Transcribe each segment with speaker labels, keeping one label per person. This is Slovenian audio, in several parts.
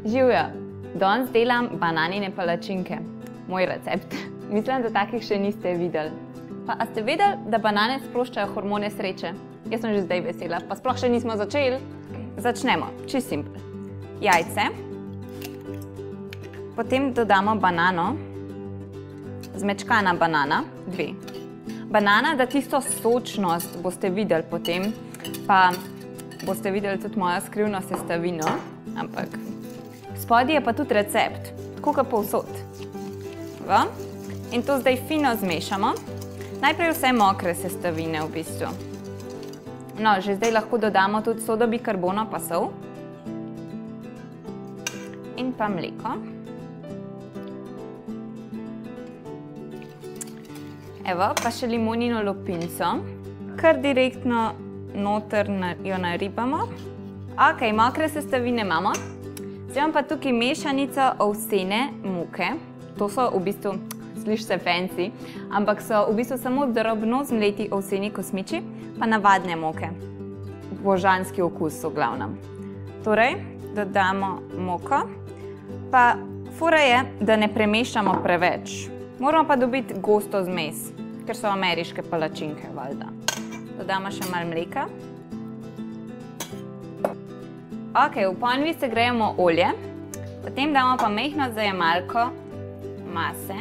Speaker 1: Živjo! Danes delam bananine palačinke. Moj recept. Mislim, da takih še niste videli. Pa a ste vedeli, da banane sproščajo hormone sreče? Jaz sem že zdaj vesela, pa sploh še nismo začeli. Začnemo, čisto simpel. Jajce. Potem dodamo banano. Zmečkana banana, 2. Banana da tisto sočnost, boste videli potem, pa boste videli tudi mojo skrivno sestavino, ampak spodaj je pa tudi recept, tako kot povsod. In to zdaj fino zmešamo. Najprej vse mokre sestavine v bistvu. No, že zdaj lahko dodamo tudi sodo bikarbono pa sol. In pa mleko. Evo, pa še limonino lupinco. Kar direktno noter jo naribamo. Ok, mokre sestavine imamo. Zdaj imam pa tukaj mešanico ovsene moke. To so v bistvu, sliši se fancy, ampak so v bistvu samo drobno zmleti ovseni kosmiči, pa navadne moke. Božanski okus v glavnem. Torej, dodamo moko. Pa fora je, da ne premešamo preveč. Moramo pa dobiti gosto zmes, ker so ameriške palačinke, valjda. Dodamo še malo mleka. Ok, v ponvi segrejemo olje, potem damo pa majhno zajemalko mase.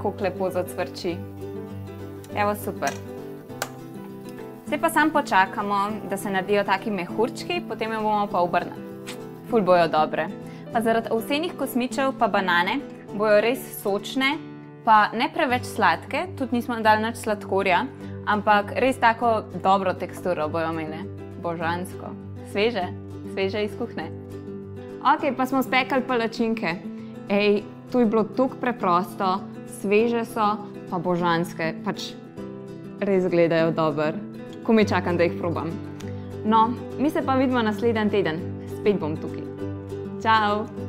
Speaker 1: Koliko lepo zacvrči. Evo, super. Zdaj pa samo počakamo, da se naredijo taki mehurčki, potem jo bomo pa obrnili. Ful bojo dobre. Pa zaradi ovsenih kosmičev pa banane bojo res sočne, pa ne preveč sladke, tudi nismo dali nič sladkorja, ampak res tako dobro teksturo bojo imele. Božansko. Sveže iz kuhne. Ok, pa smo spekali palačinke. Ej, to je bilo tako preprosto, sveže so, pa božanske, pač res gledajo dobro. Komaj čakam, da jih probam. No, mi se pa vidimo naslednji teden. Spet bom tukaj. Čau!